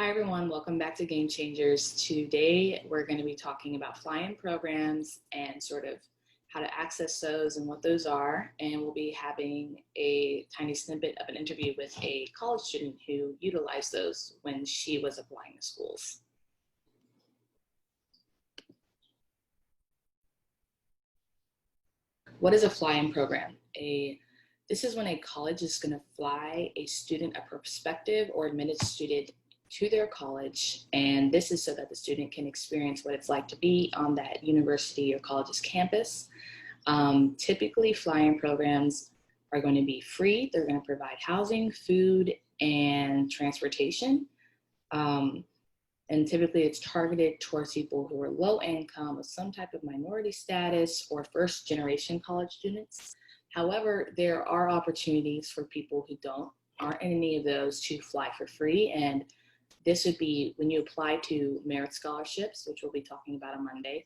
Hi everyone, welcome back to Game Changers. Today we're going to be talking about fly-in programs and sort of how to access those and what those are. And we'll be having a tiny snippet of an interview with a college student who utilized those when she was applying to schools. What is a fly-in program? This is when a college is going to fly a student, a prospective or admitted student to their college, and this is so that the student can experience what it's like to be on that university or college's campus. Typically, fly-in programs are going to be free. They're going to provide housing, food, and transportation. And typically it's targeted towards people who are low income with some type of minority status or first generation college students. However, there are opportunities for people who aren't in any of those to fly for free. And this would be when you apply to merit scholarships, which we'll be talking about on Monday.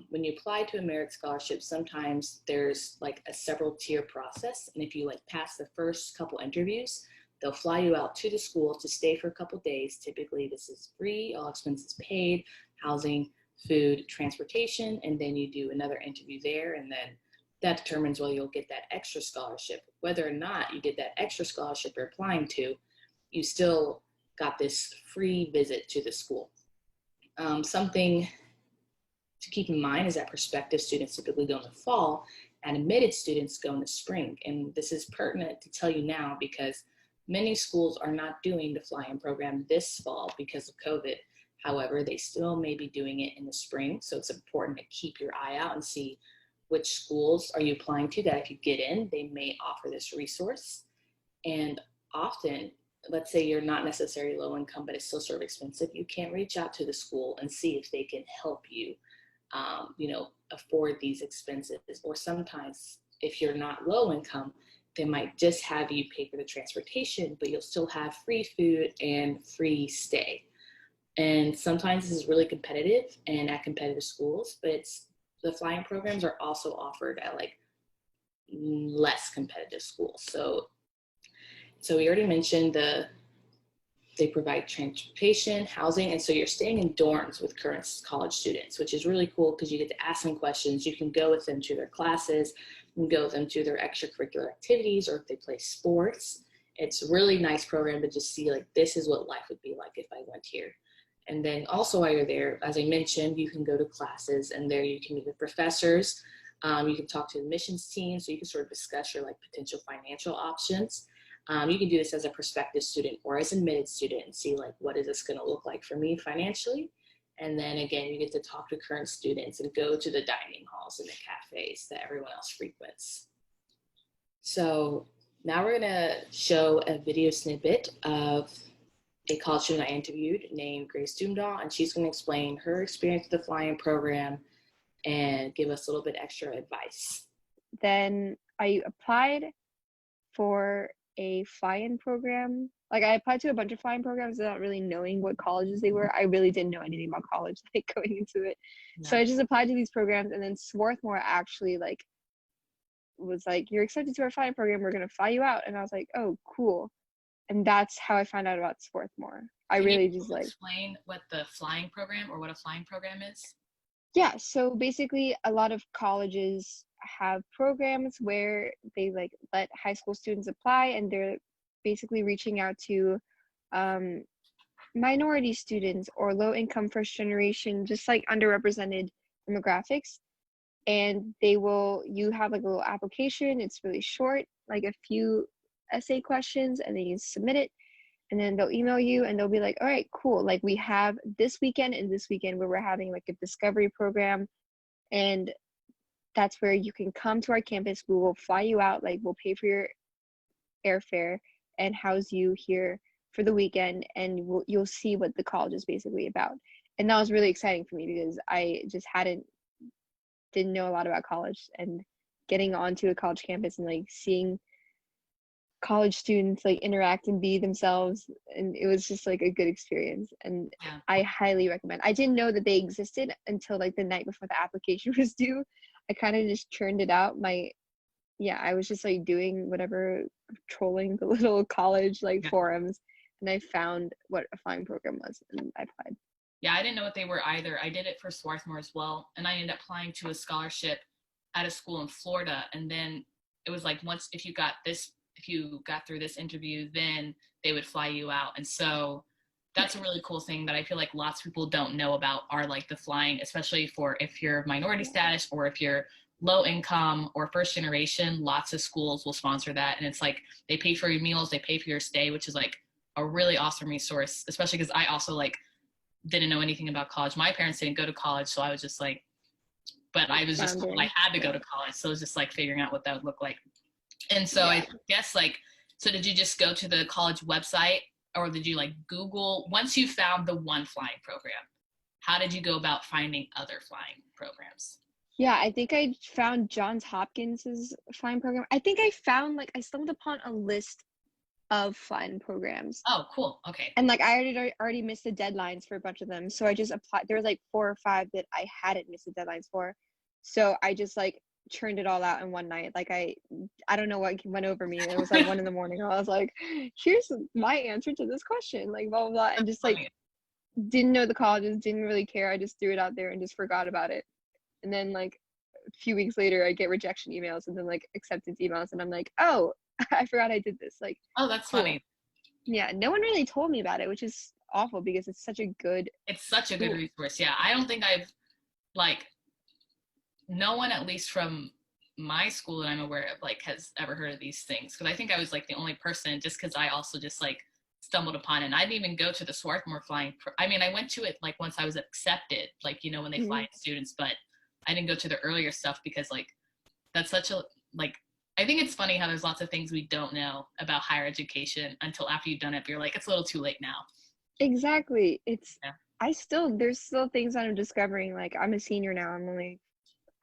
When you apply to a merit scholarship, sometimes there's like a several tier process. And if you pass the first couple interviews, they'll fly you out to the school to stay for a couple days. Typically this is free, all expenses paid, housing, food, transportation, and then you do another interview there, and then that determines whether you'll get that extra scholarship. Whether or not you get that extra scholarship you're applying to, you still got this free visit to the school. Something to keep in mind is that prospective students typically go in the fall and admitted students go in the spring. And this is pertinent to tell you now because many schools are not doing the fly-in program this fall because of COVID. However, they still may be doing it in the spring. So it's important to keep your eye out and see which schools are you applying to that if you get in, they may offer this resource. And often, let's say you're not necessarily low income, but it's still sort of expensive, you can reach out to the school and see if they can help you, afford these expenses. Or sometimes if you're not low income, they might just have you pay for the transportation, but you'll still have free food and free stay. And sometimes this is really competitive and at competitive schools, but the flying programs are also offered at less competitive schools. So we already mentioned they provide transportation, housing, and so you're staying in dorms with current college students, which is really cool because you get to ask them questions. You can go with them to their classes, you can go with them to their extracurricular activities, or if they play sports. It's a really nice program to just see this is what life would be like if I went here. And then also while you're there, as I mentioned, you can go to classes, and there you can meet with professors. You can talk to the admissions team, so you can sort of discuss your potential financial options. You can do this as a prospective student or as an admitted student and see what is this going to look like for me financially. And then again, you get to talk to current students and go to the dining halls and the cafes that everyone else frequents. So now we're going to show a video snippet of a college student I interviewed named Grace Doomdahl, and she's going to explain her experience with the fly-in program and give us a little bit extra advice. Then I applied for a fly-in program. I applied to a bunch of fly-in programs without really knowing what colleges they were. I really didn't know anything about college going into it. Yeah. So I just applied to these programs, and then Swarthmore actually was you're accepted to our fly-in program, we're going to fly you out. And I was like, oh, cool. And that's how I found out about Swarthmore. I really just explain what the flying program or what a flying program is? Yeah, so basically a lot of colleges have programs where they let high school students apply, and they're basically reaching out to minority students or low income first generation, just underrepresented demographics. And you have a little application. It's really short, a few essay questions, and then you submit it, and then they'll email you and they'll be like, all right, cool. We have this weekend and this weekend where we're having a discovery program, and that's where you can come to our campus. We will fly you out, we'll pay for your airfare and house you here for the weekend, and you'll see what the college is basically about. And that was really exciting for me because I just didn't know a lot about college, and getting onto a college campus and seeing college students interact and be themselves, and it was just a good experience. And yeah. I highly recommend. I didn't know that they existed until the night before the application was due. I kind of just churned it out. I was just doing whatever, trolling the little college forums, and I found what a flying program was, and I applied. Yeah, I didn't know what they were either. I did it for Swarthmore as well, and I ended up applying to a scholarship at a school in Florida. And then it was like, once if you got through this interview, then they would fly you out. And so that's a really cool thing that I feel like lots of people don't know about, are like the flying, especially for if you're minority status or if you're low income or first generation. Lots of schools will sponsor that, and it's like they pay for your meals, they pay for your stay, which is like a really awesome resource, especially because I also like didn't know anything about college. My parents didn't go to college, so I was just like, but I was just told I had to go to college, so it was just like figuring out what that would look like. And so I guess like, so did you just go to the college website, or did you like Google, once you found the one flying program, how did you go about finding other flying programs? Yeah, I think I found Johns Hopkins's flying program. I think I found like I stumbled upon a list of flying programs. Oh, cool. Okay. And like I already missed the deadlines for a bunch of them. So I just applied. There was like 4 or 5 that I hadn't missed the deadlines for. So I just like churned it all out in one night. Like I don't know what went over me. It was like 1 a.m. I was like, here's my answer to this question. Like blah blah blah. And just like didn't know the colleges, didn't really care. I just threw it out there and just forgot about it. And then like a few weeks later I get rejection emails and then like acceptance emails, and I'm like, oh, I forgot I did this. Like, oh, that's cool. funny. Yeah, no one really told me about it, which is awful because it's such a good resource. Yeah, I don't think I've like, no one, at least from my school that I'm aware of, like has ever heard of these things, because I think I was like the only person, just because I also just like stumbled upon it. And I didn't even go to the Swarthmore flying I mean, I went to it like once I was accepted, like, you know, when they fly in students, but I didn't go to the earlier stuff because like that's such a like, I think it's funny how there's lots of things we don't know about higher education until after you've done it, but you're like, it's a little too late now. Exactly. It's there's still things that I'm discovering. Like I'm a senior now. I'm only,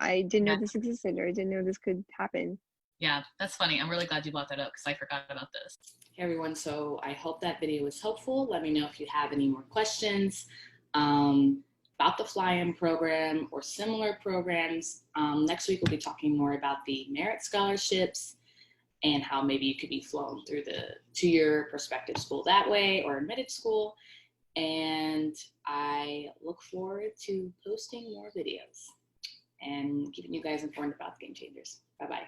I didn't know this existed, or I didn't know this could happen. Yeah, that's funny. I'm really glad you brought that up because I forgot about this. Hey everyone, so I hope that video was helpful. Let me know if you have any more questions about the Fly-In program or similar programs. Next week we'll be talking more about the merit scholarships and how maybe you could be flown through the two-year prospective school that way, or admitted school. And I look forward to posting more videos and keeping you guys informed about the Game Changers. Bye-bye.